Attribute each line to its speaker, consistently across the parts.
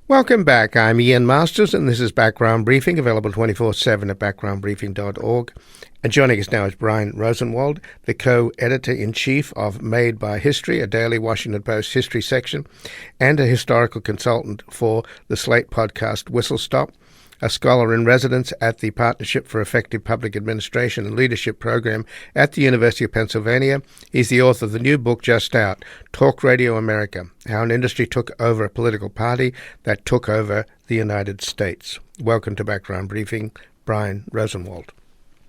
Speaker 1: Welcome back. I'm Ian Masters, and this is Background Briefing, available 24/7 at backgroundbriefing.org. And joining us now is Brian Rosenwald, the co-editor-in-chief of Made by History, a daily Washington Post history section, and a historical consultant for the Slate podcast Whistle Stop, a scholar in residence at the Partnership for Effective Public Administration and Leadership program at the University of Pennsylvania. He's the author of the new book just out, Talk Radio America, How an Industry Took Over a Political Party That Took Over the United States. Welcome to Background Briefing, Brian Rosenwald.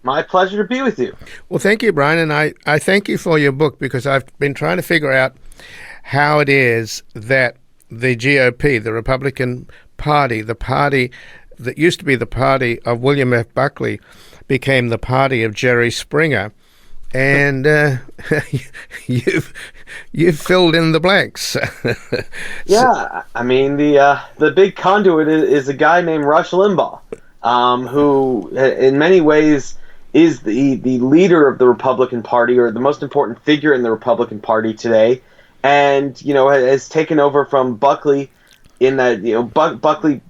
Speaker 2: My pleasure to be with you.
Speaker 1: Well, thank you, Brian, and I thank you for your book, because I've been trying to figure out how it is that the GOP, the Republican Party, the party that used to be the party of William F. Buckley, became the party of Jerry Springer, and you've filled in the blanks.
Speaker 2: Yeah, I mean the big conduit is a guy named Rush Limbaugh, who in many ways is the leader of the Republican Party, or the most important figure in the Republican Party today, and has taken over from Buckley. In that Buckley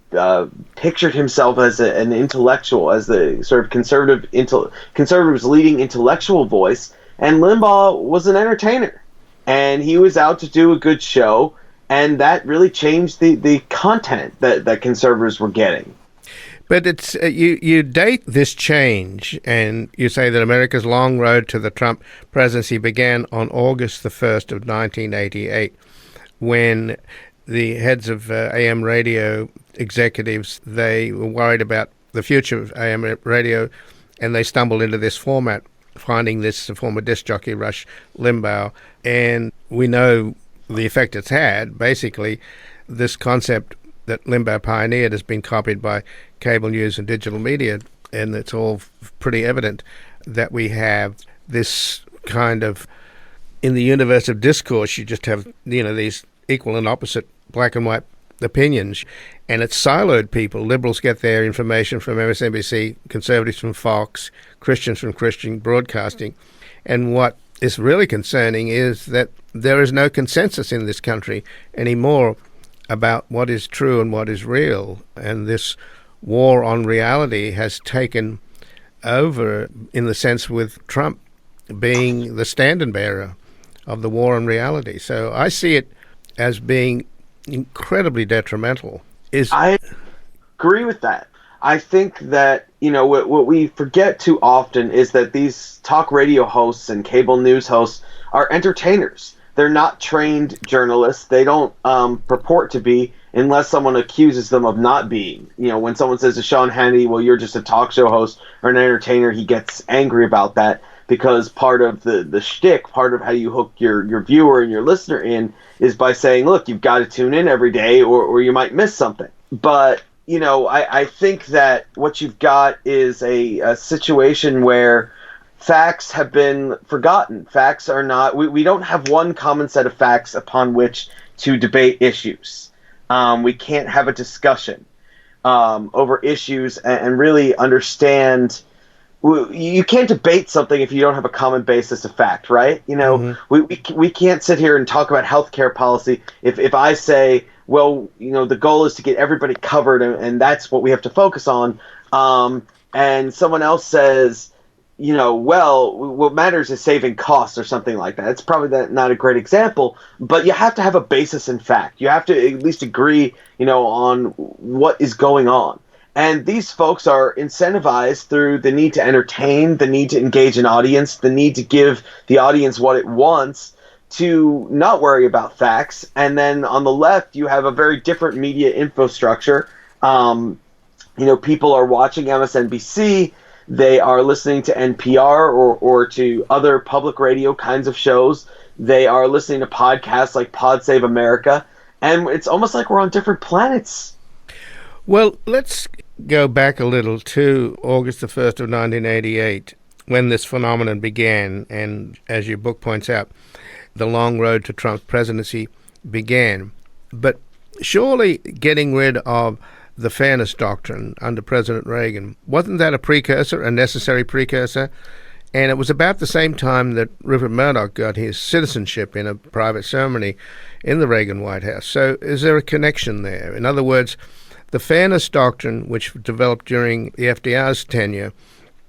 Speaker 2: pictured himself as an intellectual, as the sort of conservatives' leading intellectual voice, and Limbaugh was an entertainer, and he was out to do a good show, and that really changed the content that conservatives were getting.
Speaker 1: But it's you date this change, and you say that America's long road to the Trump presidency began on August the 1st of 1988, when the heads of AM radio executives, they were worried about the future of AM radio, and they stumbled into this format, finding this former disc jockey, Rush Limbaugh. And we know the effect it's had. Basically, this concept that Limbaugh pioneered has been copied by cable news and digital media, and it's all pretty evident that we have this kind of, in the universe of discourse, you just have, these equal and opposite black and white opinions, and it's siloed people. Liberals get their information from MSNBC, conservatives from Fox, Christians from Christian broadcasting. And what is really concerning is that there is no consensus in this country anymore about what is true and what is real. And this war on reality has taken over, in the sense with Trump being the standard bearer of the war on reality. So I see it as being incredibly detrimental.
Speaker 2: I agree with that. I think that what we forget too often is that these talk radio hosts and cable news hosts are entertainers. They're not trained journalists. They don't purport to be, unless someone accuses them of not being. When someone says to Sean Hannity, well, you're just a talk show host or an entertainer, he gets angry about that, because part of the shtick, part of how you hook your viewer and your listener in, is by saying, look, you've got to tune in every day or you might miss something. But, I think that what you've got is a situation where facts have been forgotten. Facts are not, we don't have one common set of facts upon which to debate issues. We can't have a discussion over issues and really understand. You can't debate something if you don't have a common basis of fact, right? We can't sit here and talk about healthcare policy if I say, well, the goal is to get everybody covered and that's what we have to focus on, and someone else says, well, what matters is saving costs or something like that. It's probably not a great example, but you have to have a basis in fact. You have to at least agree, on what is going on. And these folks are incentivized through the need to entertain, the need to engage an audience, the need to give the audience what it wants, to not worry about facts. And then on the left, you have a very different media infrastructure. People are watching MSNBC, they are listening to NPR or to other public radio kinds of shows. They are listening to podcasts like Pod Save America. And it's almost like we're on different planets.
Speaker 1: Well, let's go back a little to August the 1st of 1988, when this phenomenon began. And as your book points out, the long road to Trump's presidency began. But surely getting rid of the fairness doctrine under President Reagan, wasn't that a necessary precursor? And it was about the same time that Rupert Murdoch got his citizenship in a private ceremony in the Reagan White House. So is there a connection there? In other words, the fairness doctrine, which developed during the FDR's tenure,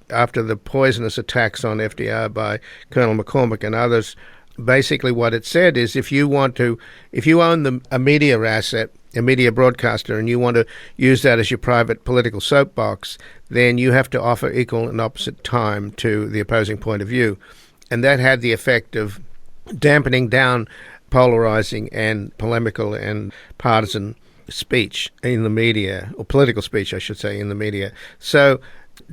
Speaker 1: after the poisonous attacks on FDR by Colonel McCormick and others, basically what it said is if you own a media asset, a media broadcaster, and you want to use that as your private political soapbox, then you have to offer equal and opposite time to the opposing point of view. And that had the effect of dampening down polarizing and polemical and partisan speech in the media, or political speech, I should say, in the media. So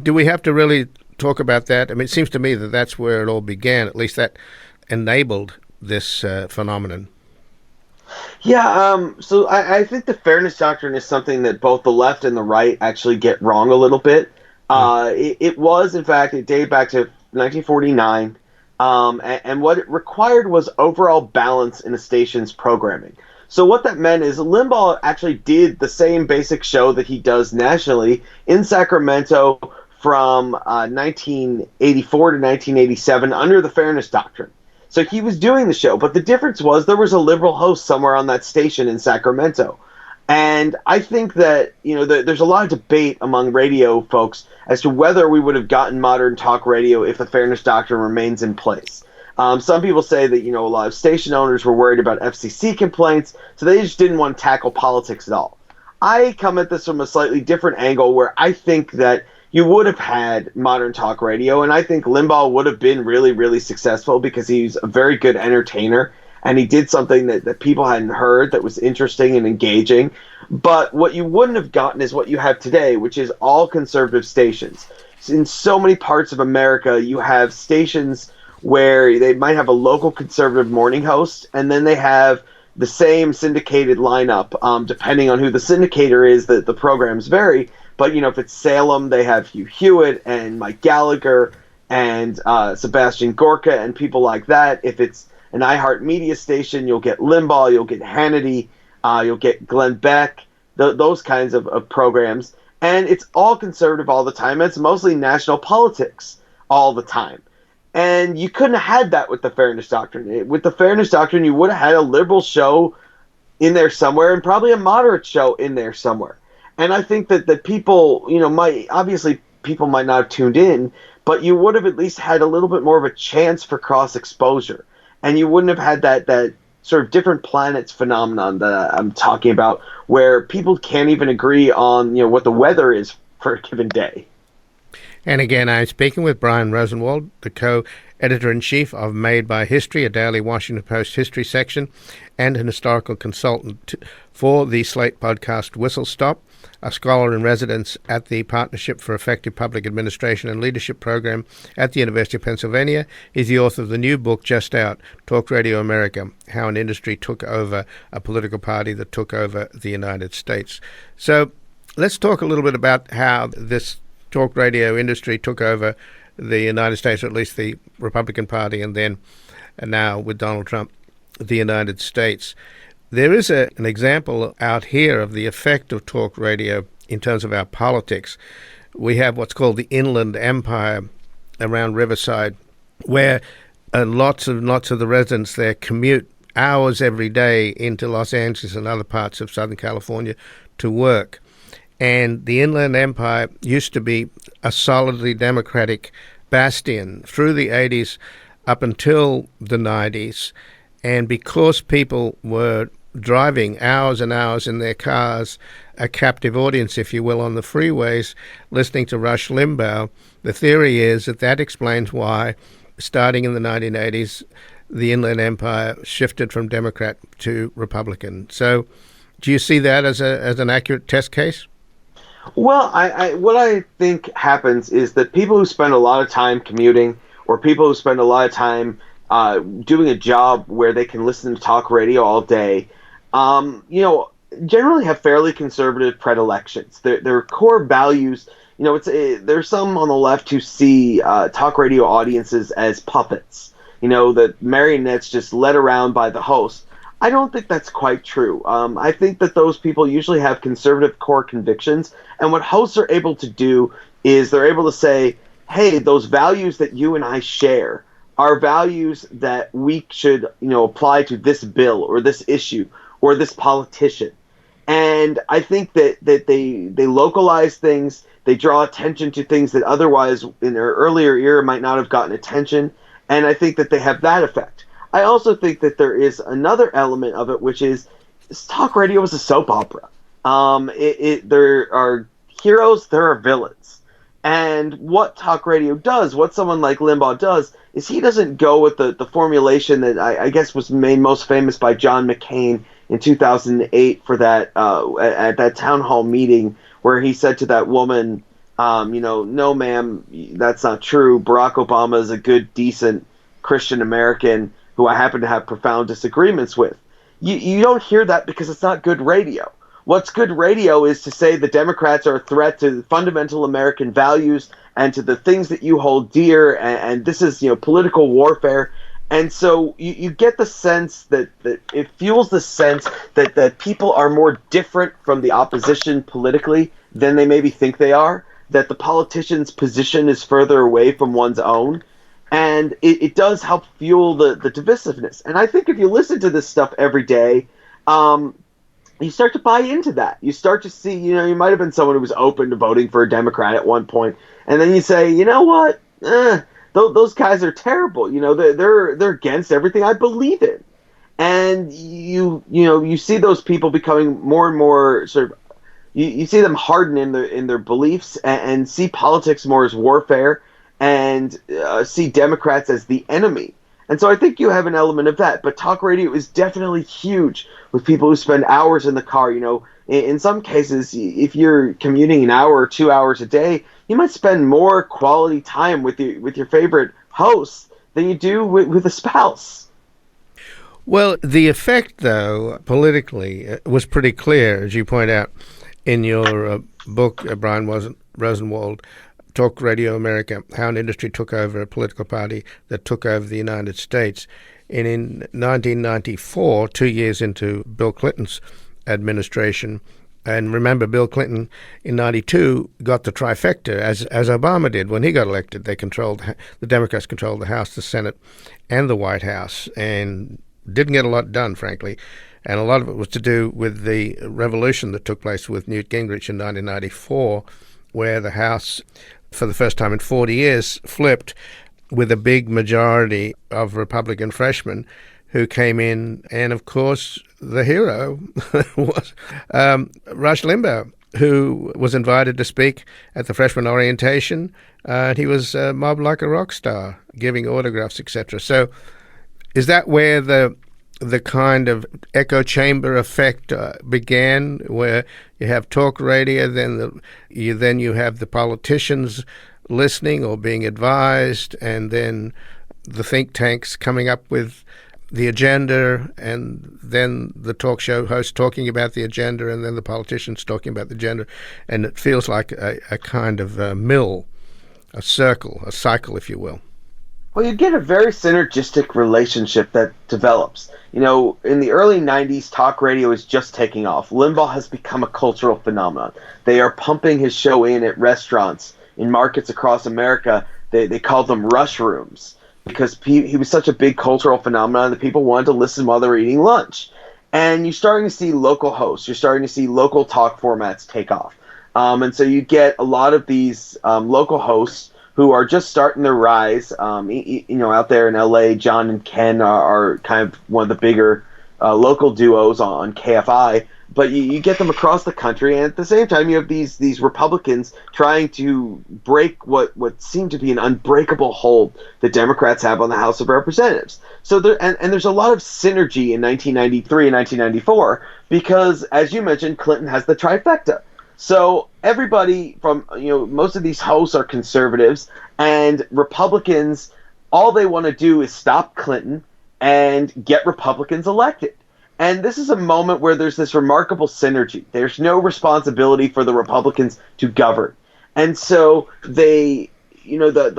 Speaker 1: do we have to really talk about that? I mean, it seems to me that that's where it all began, at least that enabled this phenomenon.
Speaker 2: Yeah, so I think the fairness doctrine is something that both the left and the right actually get wrong a little bit. It was, in fact, it dated back to 1949, and what it required was overall balance in a station's programming. So what that meant is Limbaugh actually did the same basic show that he does nationally in Sacramento from 1984 to 1987 under the fairness doctrine. So he was doing the show, but the difference was there was a liberal host somewhere on that station in Sacramento. And I think that, there's a lot of debate among radio folks as to whether we would have gotten modern talk radio if the fairness doctrine remains in place. Some people say that, a lot of station owners were worried about FCC complaints, so they just didn't want to tackle politics at all. I come at this from a slightly different angle where I think that you would have had modern talk radio, and I think Limbaugh would have been really, really successful because he's a very good entertainer, and he did something that people hadn't heard that was interesting and engaging. But what you wouldn't have gotten is what you have today, which is all conservative stations. In so many parts of America, you have stations where they might have a local conservative morning host, and then they have the same syndicated lineup. Depending on who the syndicator is, the programs vary. But, if it's Salem, they have Hugh Hewitt and Mike Gallagher and Sebastian Gorka and people like that. If it's an iHeartMedia station, you'll get Limbaugh, you'll get Hannity, you'll get Glenn Beck, those kinds of programs. And it's all conservative all the time. It's mostly national politics all the time. And you couldn't have had that with the Fairness Doctrine. With the Fairness Doctrine, you would have had a liberal show in there somewhere and probably a moderate show in there somewhere. And I think that people, people might not have tuned in, but you would have at least had a little bit more of a chance for cross-exposure. And you wouldn't have had that sort of different planets phenomenon that I'm talking about, where people can't even agree on, what the weather is for a given day.
Speaker 1: And again, I'm speaking with Brian Rosenwald, the co-editor-in-chief of Made by History, a daily Washington Post history section, and an historical consultant for the Slate podcast Whistle Stop, a scholar in residence at the Partnership for Effective Public Administration and Leadership program at the University of Pennsylvania. He's the author of the new book just out, Talk Radio America, How an Industry Took Over a Political Party That Took Over the United States. So let's talk a little bit about how this talk radio industry took over the United States, or at least the Republican Party, and then now with Donald Trump, the United States. There is an example out here of the effect of talk radio in terms of our politics. We have what's called the Inland Empire around Riverside, where lots of the residents there commute hours every day into Los Angeles and other parts of Southern California to work. And the Inland Empire used to be a solidly Democratic bastion through the 80s up until the 90s. And because people were driving hours and hours in their cars, a captive audience, if you will, on the freeways, listening to Rush Limbaugh, the theory is that explains why, starting in the 1980s, the Inland Empire shifted from Democrat to Republican. So do you see that as an accurate test case?
Speaker 2: Well, what I think happens is that people who spend a lot of time commuting, or people who spend a lot of time doing a job where they can listen to talk radio all day, generally have fairly conservative predilections. Their core values, there's some on the left who see talk radio audiences as puppets, that marionettes just led around by the host. I don't think that's quite true. I think that those people usually have conservative core convictions, and what hosts are able to do is they're able to say, hey, those values that you and I share are values that we should, apply to this bill or this issue or this politician. And I think that they localize things, they draw attention to things that otherwise in their earlier era might not have gotten attention, and I think that they have that effect. I also think that there is another element of it, which is talk radio is a soap opera. There are heroes, there are villains. And what talk radio does, what someone like Limbaugh does, is he doesn't go with the formulation that I guess was made most famous by John McCain in 2008 for that at that town hall meeting where he said to that woman, no, ma'am, that's not true. Barack Obama is a good, decent Christian American who I happen to have profound disagreements with. You don't hear that because it's not good radio. What's good radio is to say the Democrats are a threat to fundamental American values and to the things that you hold dear, and this is political warfare. And so you get the sense that it fuels the sense that people are more different from the opposition politically than they maybe think they are, that the politician's position is further away from one's own. And it does help fuel the divisiveness. And I think if you listen to this stuff every day, you start to buy into that. You start to see, you might have been someone who was open to voting for a Democrat at one point, and then you say, you know what? Those guys are terrible. They're against everything I believe in. And you see those people becoming more and more sort of, you see them harden in their beliefs and see politics more as warfare and see Democrats as the enemy. And so I think you have an element of that. But talk radio is definitely huge with people who spend hours in the car. In some cases, if you're commuting an hour or 2 hours a day, you might spend more quality time with your favorite host than you do with a spouse.
Speaker 1: Well, the effect, though, politically, was pretty clear, as you point out in your book, Brian Rosenwald, Talk Radio America, how an industry took over a political party that took over the United States. And in 1994, 2 years into Bill Clinton's administration, and remember, Bill Clinton in 92 got the trifecta, as Obama did when he got elected. The Democrats controlled the House, the Senate, and the White House, and didn't get a lot done, frankly. And a lot of it was to do with the revolution that took place with Newt Gingrich in 1994, where the House, for the first time in 40 years, flipped with a big majority of Republican freshmen who came in. And, of course, the hero was Rush Limbaugh, who was invited to speak at the freshman orientation. He was mobbed like a rock star, giving autographs, etc. So is that where the kind of echo chamber effect began, where you have talk radio, then you have the politicians listening or being advised, and then the think tanks coming up with the agenda, and then the talk show host talking about the agenda, and then the politicians talking about the agenda, and it feels like a kind of a mill, a circle, a cycle, if you will.
Speaker 2: Well, you get a very synergistic relationship that develops. In the early 90s, talk radio is just taking off. Limbaugh has become a cultural phenomenon. They are pumping his show in at restaurants, in markets across America. They called them rush rooms because he was such a big cultural phenomenon that people wanted to listen while they were eating lunch. And you're starting to see local hosts. You're starting to see local talk formats take off. And so you get a lot of these local hosts who are just starting their rise. Out there in LA, John and Ken are kind of one of the bigger local duos on KFI. But you get them across the country, and at the same time, you have these Republicans trying to break what seemed to be an unbreakable hold that Democrats have on the House of Representatives. So there's a lot of synergy in 1993 and 1994 because, as you mentioned, Clinton has the trifecta. So everybody from, most of these hosts are conservatives, and Republicans, all they want to do is stop Clinton and get Republicans elected. And this is a moment where there's this remarkable synergy. There's no responsibility for the Republicans to govern. And so the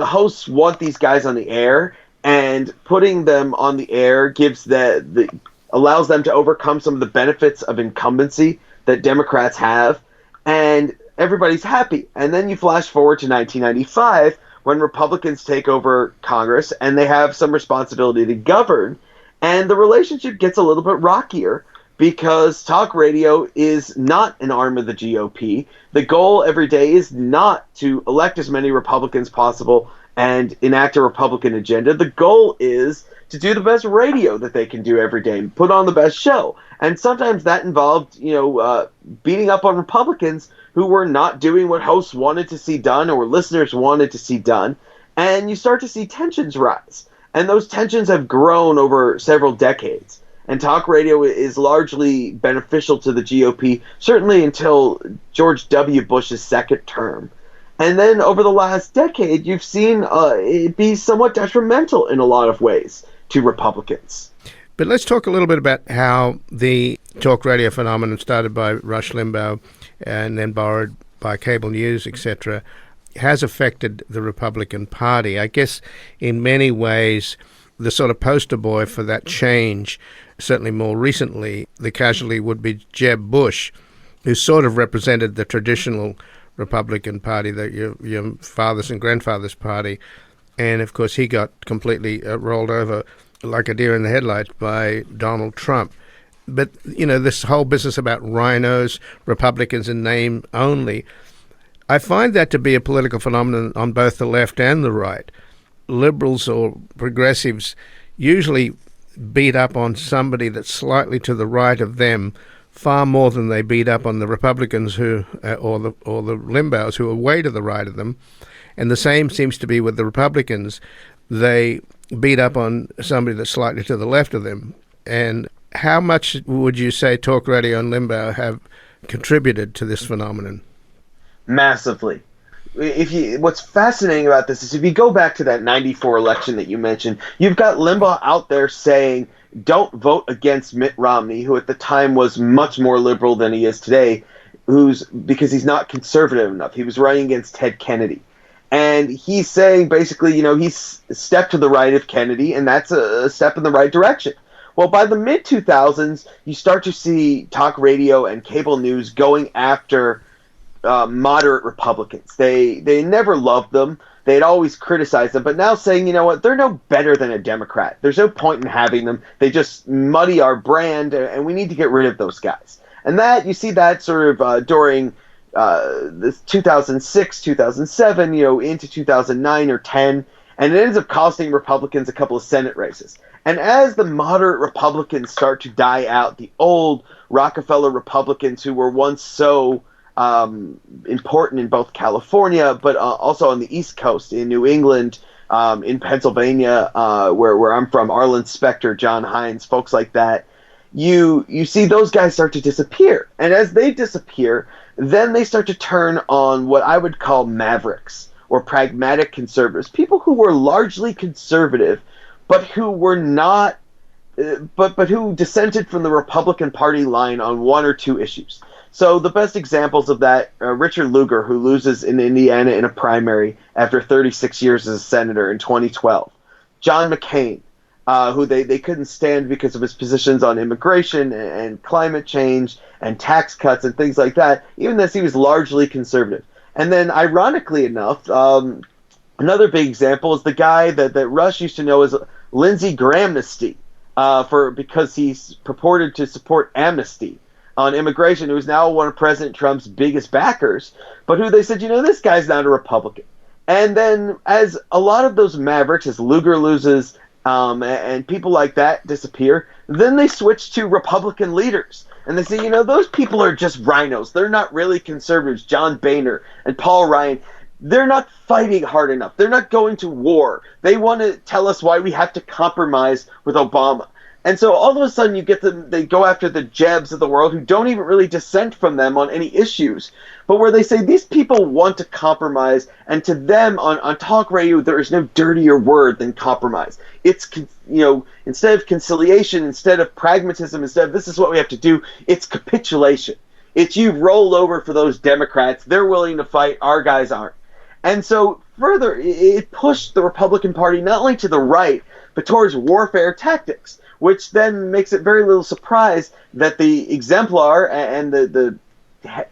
Speaker 2: hosts want these guys on the air, and putting them on the air allows them to overcome some of the benefits of incumbency that Democrats have. And everybody's happy. And then you flash forward to 1995, when Republicans take over Congress and they have some responsibility to govern, and the relationship gets a little bit rockier because talk radio is not an arm of the GOP. The goal every day is not to elect as many Republicans possible and enact a Republican agenda. The goal is to do the best radio that they can do every day and put on the best show. And sometimes that involved, beating up on Republicans who were not doing what hosts wanted to see done or listeners wanted to see done. And you start to see tensions rise. And those tensions have grown over several decades. And talk radio is largely beneficial to the GOP, certainly until George W. Bush's second term. And then over the last decade, you've seen it be somewhat detrimental in a lot of ways to Republicans.
Speaker 1: But let's talk a little bit about how the talk radio phenomenon started by Rush Limbaugh and then borrowed by cable news, etc., has affected the Republican Party. I guess in many ways, the sort of poster boy for that change, certainly more recently, the casualty would be Jeb Bush, who sort of represented the traditional Republican Party, your father's and grandfather's party. And, of course, he got completely rolled over like a deer in the headlights by Donald Trump. But, this whole business about rhinos, Republicans in name only, I find that to be a political phenomenon on both the left and the right. Liberals or progressives usually beat up on somebody that's slightly to the right of them far more than they beat up on the Republicans who, or the Limbaughs who are way to the right of them. And the same seems to be with the Republicans. They beat up on somebody that's slightly to the left of them. And how much would you say talk radio and Limbaugh have contributed to this phenomenon?
Speaker 2: Massively. What's fascinating about this is if you go back to that 94 election that you mentioned, you've got Limbaugh out there saying, don't vote against Mitt Romney, who at the time was much more liberal than he is today, because he's not conservative enough. He was running against Ted Kennedy. And he's saying basically, he's a step to the right of Kennedy, and that's a step in the right direction. Well, by the mid-2000s, you start to see talk radio and cable news going after moderate Republicans. They never loved them. They'd always criticized them, but now saying, you know what, they're no better than a Democrat. There's no point in having them. They just muddy our brand, and we need to get rid of those guys. And that, you see that sort of during this 2006, 2007, into 2009 or 10, and it ends up costing Republicans a couple of Senate races. And as the moderate Republicans start to die out, the old Rockefeller Republicans who were once so important in both California, but also on the East Coast, in New England, in Pennsylvania, where I'm from, Arlen Specter, John Hines, folks like that, you see those guys start to disappear. And as they disappear, then they start to turn on what I would call mavericks or pragmatic conservatives, people who were largely conservative, but who were not, but who dissented from the Republican Party line on one or two issues. So the best examples of that, Richard Lugar, who loses in Indiana in a primary after 36 years as a senator in 2012. John McCain, who they couldn't stand because of his positions on immigration and climate change and tax cuts and things like that, even as he was largely conservative. And then, ironically enough, another big example is the guy that Rush used to know as Lindsey Grahamnesty, because he's purported to support amnesty on immigration, who's now one of President Trump's biggest backers, but who they said, this guy's not a Republican. And then as a lot of those mavericks, as Lugar loses and people like that disappear, then they switch to Republican leaders. And they say, those people are just rhinos. They're not really conservatives. John Boehner and Paul Ryan, they're not fighting hard enough. They're not going to war. They want to tell us why we have to compromise with Obama. And so all of a sudden you get them, they go after the Jebs of the world who don't even really dissent from them on any issues, but where they say these people want to compromise, and to them on talk radio there is no dirtier word than compromise. It's, instead of conciliation, instead of pragmatism, instead of this is what we have to do, it's capitulation. It's you roll over for those Democrats, they're willing to fight, our guys aren't. And so further, it pushed the Republican Party not only to the right, but towards warfare tactics, which then makes it very little surprise that the exemplar and the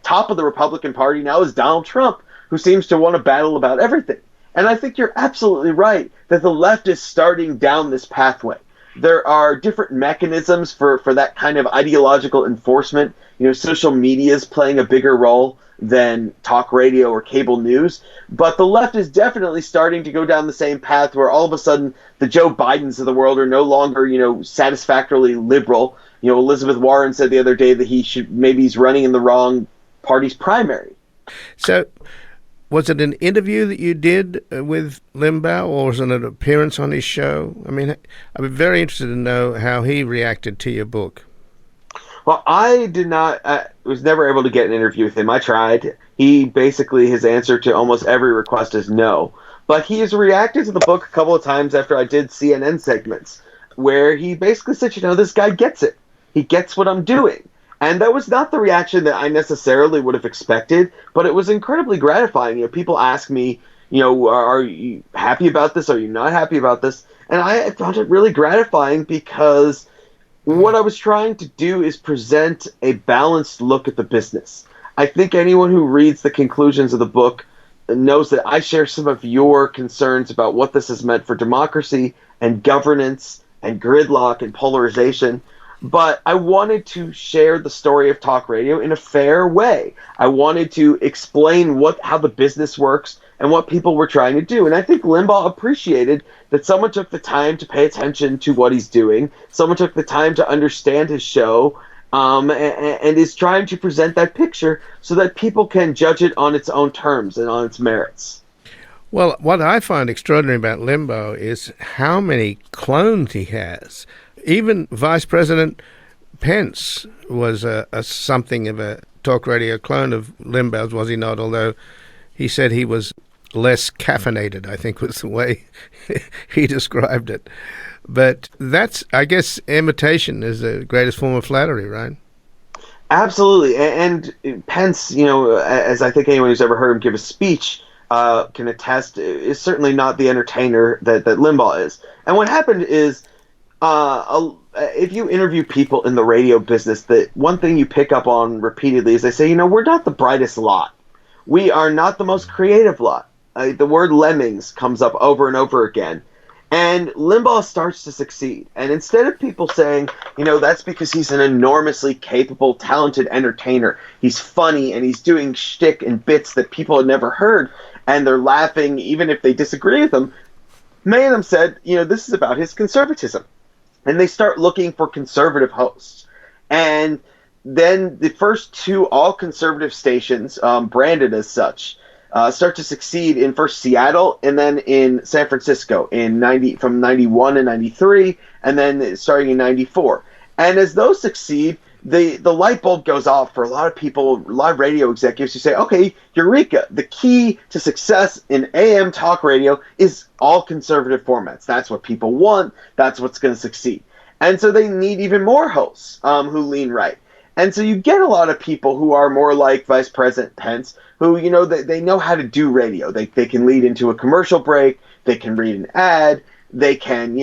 Speaker 2: top of the Republican Party now is Donald Trump, who seems to want to battle about everything. And I think you're absolutely right that the left is starting down this pathway. There are different mechanisms for that kind of ideological enforcement. Social media is playing a bigger role than talk radio or cable news. But the left is definitely starting to go down the same path where all of a sudden the Joe Bidens of the world are no longer, satisfactorily liberal. Elizabeth Warren said the other day that maybe he's running in the wrong party's primary.
Speaker 1: So, was it an interview that you did with Limbaugh, or was it an appearance on his show? I mean, I'm very interested to know how he reacted to your book.
Speaker 2: Well, I did not. I was never able to get an interview with him. I tried. His answer to almost every request is no. But he has reacted to the book a couple of times after I did CNN segments, where he basically said, this guy gets it. He gets what I'm doing. And that was not the reaction that I necessarily would have expected, but it was incredibly gratifying. People ask me, are you happy about this? Are you not happy about this? And I found it really gratifying because what I was trying to do is present a balanced look at the business. I think anyone who reads the conclusions of the book knows that I share some of your concerns about what this has meant for democracy and governance and gridlock and polarization. But I wanted to share the story of talk radio in a fair way. I wanted to explain how the business works and what people were trying to do. And I think Limbaugh appreciated that someone took the time to pay attention to what he's doing. Someone took the time to understand his show and is trying to present that picture so that people can judge it on its own terms and on its merits.
Speaker 1: Well, what I find extraordinary about Limbaugh is how many clones he has. Even Vice President Pence was something of a talk radio clone of Limbaugh's, was he not? Although he said he was less caffeinated, I think was the way he described it. But that's, I guess, imitation is the greatest form of flattery, right?
Speaker 2: Absolutely. And Pence, as I think anyone who's ever heard him give a speech can attest, is certainly not the entertainer that Limbaugh is. And what happened is, if you interview people in the radio business, the one thing you pick up on repeatedly is they say, we're not the brightest lot. We are not the most creative lot. The word lemmings comes up over and over again. And Limbaugh starts to succeed. And instead of people saying, that's because he's an enormously capable, talented entertainer, he's funny and he's doing shtick and bits that people had never heard, and they're laughing even if they disagree with him, many of them said, this is about his conservatism. And they start looking for conservative hosts. And then the first two all-conservative stations, branded as such, start to succeed in first Seattle and then in San Francisco from 91 and 93, and then starting in 94. And as those succeed, the light bulb goes off for a lot of people, a lot of radio executives who say, okay, eureka, the key to success in AM talk radio is all conservative formats. That's what people want. That's what's going to succeed. And so they need even more hosts who lean right. And so you get a lot of people who are more like Vice President Pence, who, they know how to do radio. They can lead into a commercial break. They can read an ad. They can,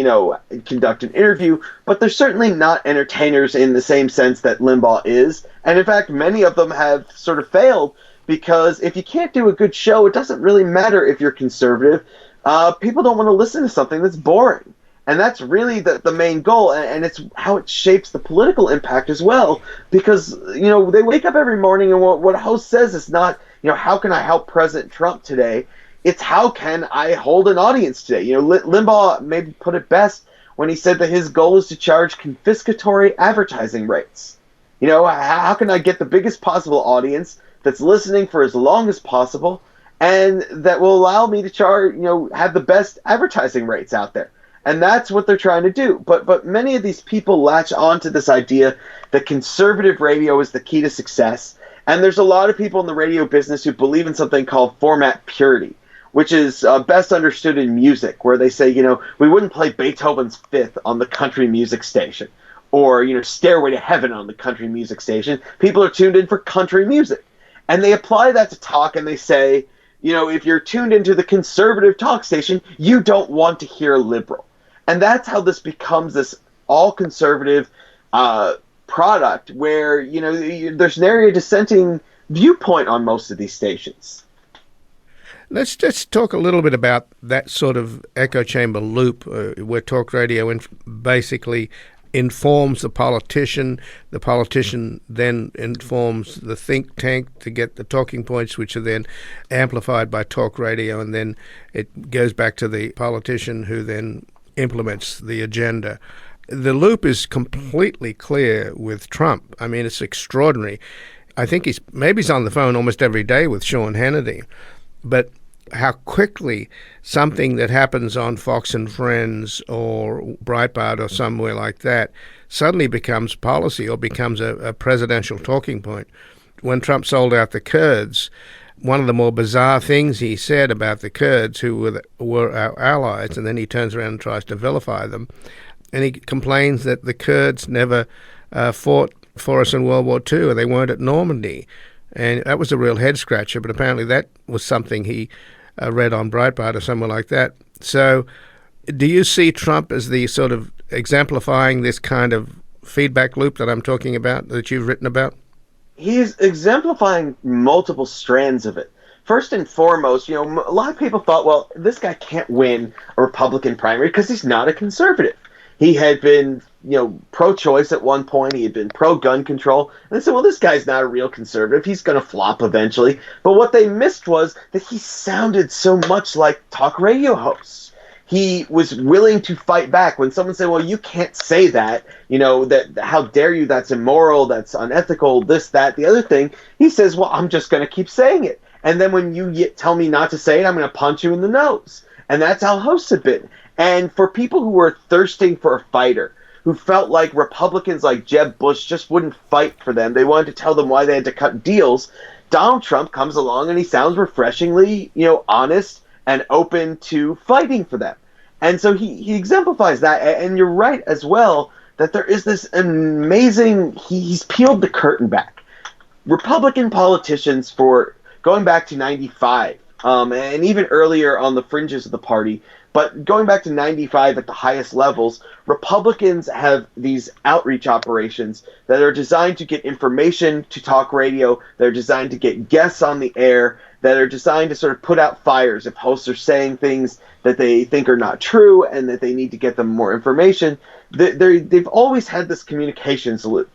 Speaker 2: conduct an interview. But they're certainly not entertainers in the same sense that Limbaugh is. And in fact, many of them have sort of failed because if you can't do a good show, it doesn't really matter if you're conservative. People don't want to listen to something that's boring. And that's really the main goal, and it's how it shapes the political impact as well. Because, they wake up every morning and what a host says is not, how can I help President Trump today? It's how can I hold an audience today? Limbaugh maybe put it best when he said that his goal is to charge confiscatory advertising rates. How can I get the biggest possible audience that's listening for as long as possible and that will allow me to charge, have the best advertising rates out there? And that's what they're trying to do. But many of these people latch on to this idea that conservative radio is the key to success. And there's a lot of people in the radio business who believe in something called format purity, which is best understood in music, where they say, we wouldn't play Beethoven's Fifth on the country music station or, Stairway to Heaven on the country music station. People are tuned in for country music. And they apply that to talk and they say, if you're tuned into the conservative talk station, you don't want to hear liberal. And that's how this becomes this all-conservative product where, there's nary a dissenting viewpoint on most of these stations.
Speaker 1: Let's just talk a little bit about that sort of echo chamber loop where talk radio basically informs the politician then informs the think tank to get the talking points, which are then amplified by talk radio, and then it goes back to the politician who then implements the agenda. The loop is completely clear with Trump. I mean, it's extraordinary. I think he's on the phone almost every day with Sean Hannity, but how quickly something that happens on Fox and Friends or Breitbart or somewhere like that suddenly becomes policy or becomes a presidential talking point. When Trump sold out the Kurds, one of the more bizarre things he said about the Kurds, who were our allies, and then he turns around and tries to vilify them, and he complains that the Kurds never fought for us in World War II, and they weren't at Normandy. And that was a real head-scratcher, but apparently that was something he read on Breitbart or somewhere like that. So do you see Trump as the sort of exemplifying this kind of feedback loop that I'm talking about, that you've written about?
Speaker 2: He's exemplifying multiple strands of it. First and foremost, a lot of people thought, well, this guy can't win a Republican primary because he's not a conservative. He had been, pro-choice at one point. He had been pro-gun control. And they said, well, this guy's not a real conservative. He's going to flop eventually. But what they missed was that he sounded so much like talk radio hosts. He was willing to fight back when someone said, well, you can't say that, that how dare you, that's immoral, that's unethical, this, that, the other thing. He says, well, I'm just going to keep saying it. And then when you tell me not to say it, I'm going to punch you in the nose. And that's how hosts have been. And for people who were thirsting for a fighter, who felt like Republicans like Jeb Bush just wouldn't fight for them, they wanted to tell them why they had to cut deals, Donald Trump comes along and he sounds refreshingly, honest and open to fighting for them. And so he exemplifies that. And you're right as well that there is this amazing, he's peeled the curtain back. Republican politicians for going back to 95, and even earlier on the fringes of the party, but going back to 95 at the highest levels, Republicans have these outreach operations that are designed to get information to talk radio, they're designed to get guests on the air, that are designed to sort of put out fires if hosts are saying things that they think are not true and that they need to get them more information. They've always had this communications loop.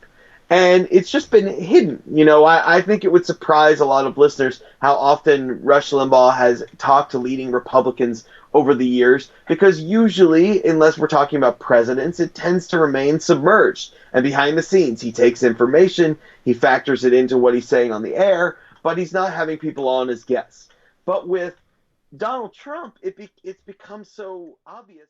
Speaker 2: And it's just been hidden. I think it would surprise a lot of listeners how often Rush Limbaugh has talked to leading Republicans over the years, because usually, unless we're talking about presidents, it tends to remain submerged. And behind the scenes, he takes information, he factors it into what he's saying on the air, but he's not having people on as guests. But with Donald Trump, it's become so obvious.